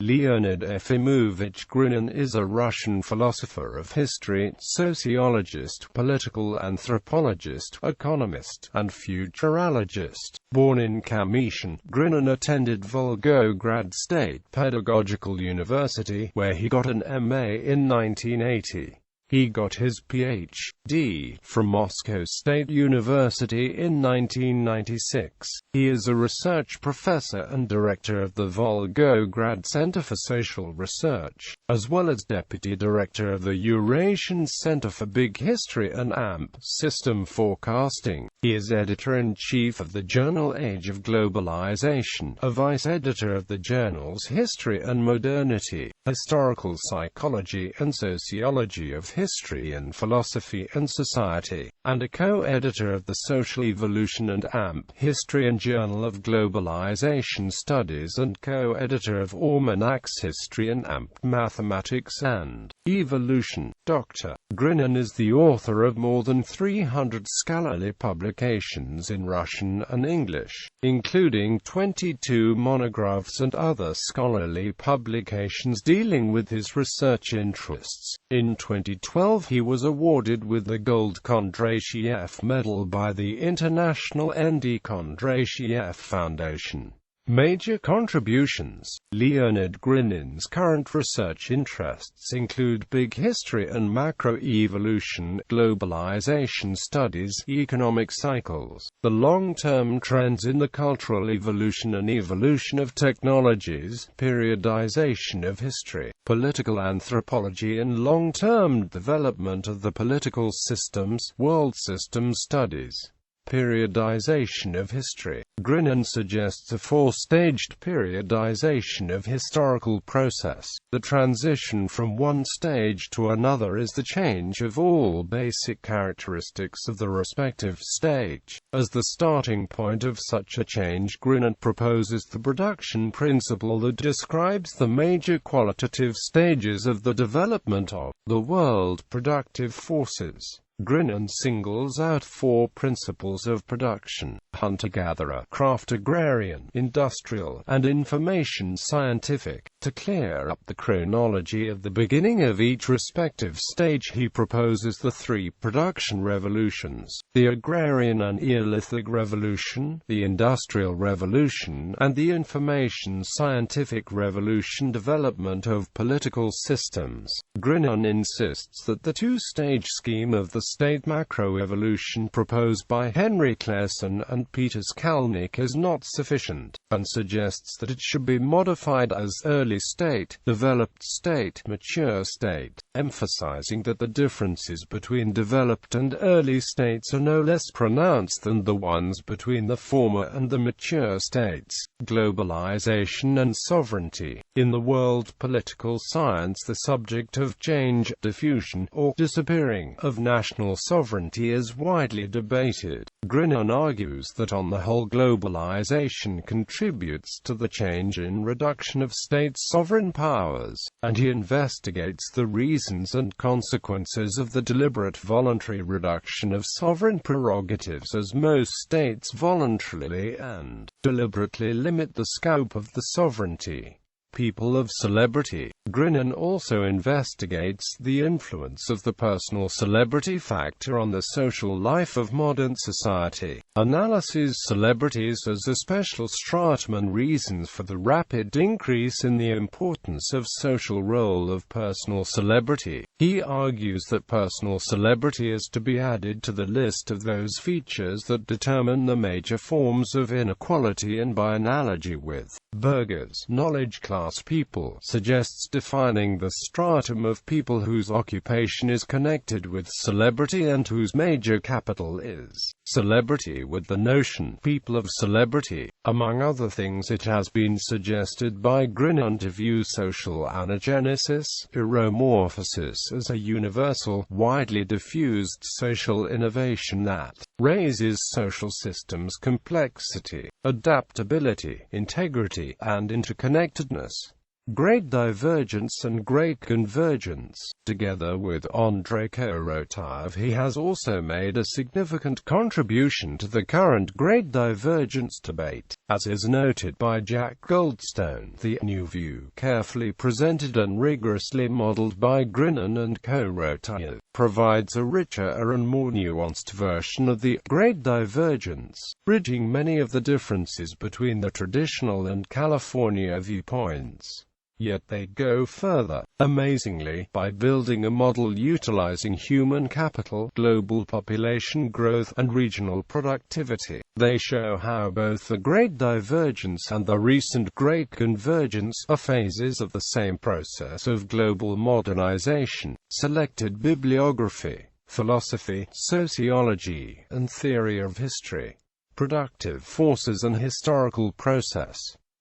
Leonid Efimovich Grinin is a Russian philosopher of history, sociologist, political anthropologist, economist, and futurologist. Born in Kamyshin, Grinin attended Volgograd State Pedagogical University, where he got an MA in 1980. He got his Ph.D. from Moscow State University in 1996. He is a research professor and director of the Volgograd Center for Social Research, as well as deputy director of the Eurasian Center for Big History and AMP System Forecasting. He is editor-in-chief of the journal Age of Globalization, a vice-editor of the journals History and Modernity, Historical Psychology and Sociology of History and Philosophy and Society, and a co-editor of the Social Evolution and AMP History and Journal of Globalization Studies and co-editor of Almanacs History and AMP Mathematics and Evolution. Dr. Grinin is the author of more than 300 scholarly publications in Russian and English, including 22 monographs and other scholarly publications dealing with his research interests. In 2012 he was awarded with the Gold Kondratiev Medal by the International N.D. Kondratiev Foundation. Major contributions. Leonid Grinin's current research interests include big history and macroevolution, globalization studies, economic cycles, the long-term trends in the cultural evolution and evolution of technologies, periodization of history, political anthropology and long-term development of the political systems, world system studies. Periodization of history. Grinin suggests a four-staged periodization of historical process. The transition from one stage to another is the change of all basic characteristics of the respective stage. As the starting point of such a change, Grinin proposes the production principle that describes the major qualitative stages of the development of the world productive forces. Grinin singles out four principles of production: hunter-gatherer, craft-agrarian, industrial, and information scientific. To clear up the chronology of the beginning of each respective stage, he proposes the three production revolutions: the agrarian and Neolithic revolution, the industrial revolution, and the information scientific revolution. Development of political systems. Grinin insists that the two-stage scheme of the state macroevolution proposed by Henry Clason and Peter Skalnick is not sufficient, and suggests that it should be modified as early state, developed state, mature state, emphasizing that the differences between developed and early states are no less pronounced than the ones between the former and the mature states. Globalization and sovereignty. In the world political science, the subject of change, diffusion, or disappearing of national sovereignty is widely debated. Grinin argues that on the whole globalization contributes to the change in reduction of states' sovereign powers, and he investigates the reasons and consequences of the deliberate voluntary reduction of sovereign prerogatives, as most states voluntarily and deliberately limit the scope of the sovereignty. People of celebrity. Grinin also investigates the influence of the personal celebrity factor on the social life of modern society, analyses celebrities as a special stratum and reasons for the rapid increase in the importance of social role of personal celebrity. He argues that personal celebrity is to be added to the list of those features that determine the major forms of inequality, and by analogy with burghers, knowledge class people, suggests defining the stratum of people whose occupation is connected with celebrity and whose major capital is celebrity with the notion people of celebrity. Among other things, it has been suggested by Grinin to view social anagenesis, piromorphosis, as a universal, widely diffused social innovation that raises social systems' complexity, adaptability, integrity, and interconnectedness. Great Divergence and Great Convergence. Together with Andrei Korotayev, he has also made a significant contribution to the current Great Divergence debate. As is noted by Jack Goldstone, the new view, carefully presented and rigorously modeled by Grinin and Korotayev, provides a richer and more nuanced version of the Great Divergence, bridging many of the differences between the traditional and California viewpoints. Yet they go further, amazingly, by building a model utilizing human capital, global population growth, and regional productivity. They show how both the Great Divergence and the recent Great Convergence are phases of the same process of global modernization. Selected bibliography: philosophy, sociology, and theory of history. Productive forces and historical process.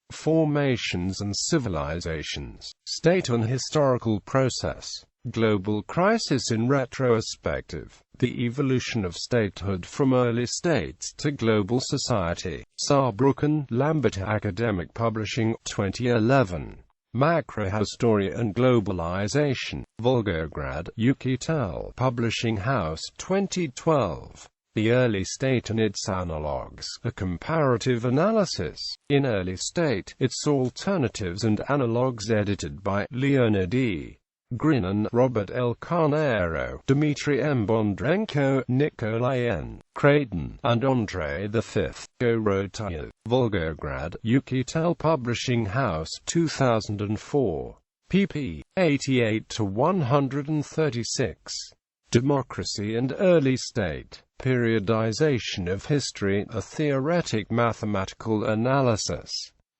Formations and civilizations. State and historical process. Global crisis in retrospective. The evolution of statehood from early states to global society. Saarbrücken, Lambert Academic Publishing, 2011. Macrohistory and Globalization. Volgograd, Uchitel Publishing House, 2012. The Early State and Its Analogues, a comparative analysis. In Early State, Its Alternatives and Analogues, edited by Leonid E. Grinin, Robert L. Carnero, Dmitry M. Bondrenko, Nikolai N. Creighton, and Andrei V. Korotayev. Volgograd, Uchitel Publishing House, 2004. pp. 88-136. Democracy and Early State. Periodization of History, a Theoretic Mathematical Analysis.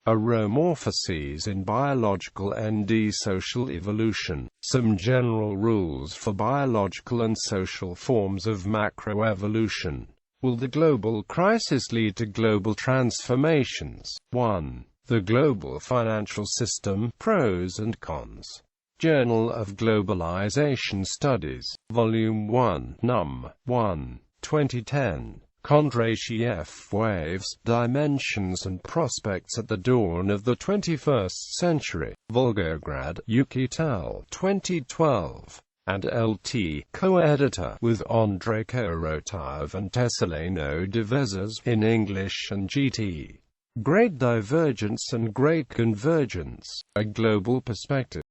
Aromorphoses in Biological and Social Evolution. Some General Rules for Biological and Social Forms of Macroevolution. Will the global crisis lead to global transformations? 1. The Global Financial System, Pros and Cons. Journal of Globalization Studies, Volume 1, Num. 1. 2010. Kondratiev, Waves, Dimensions and Prospects at the Dawn of the 21st Century. Volgograd, Uchitel, 2012. And L.T., co-editor, with Andrei Korotayev and Tessalino de Vezes, in English, and G.T. Great Divergence and Great Convergence, a Global Perspective.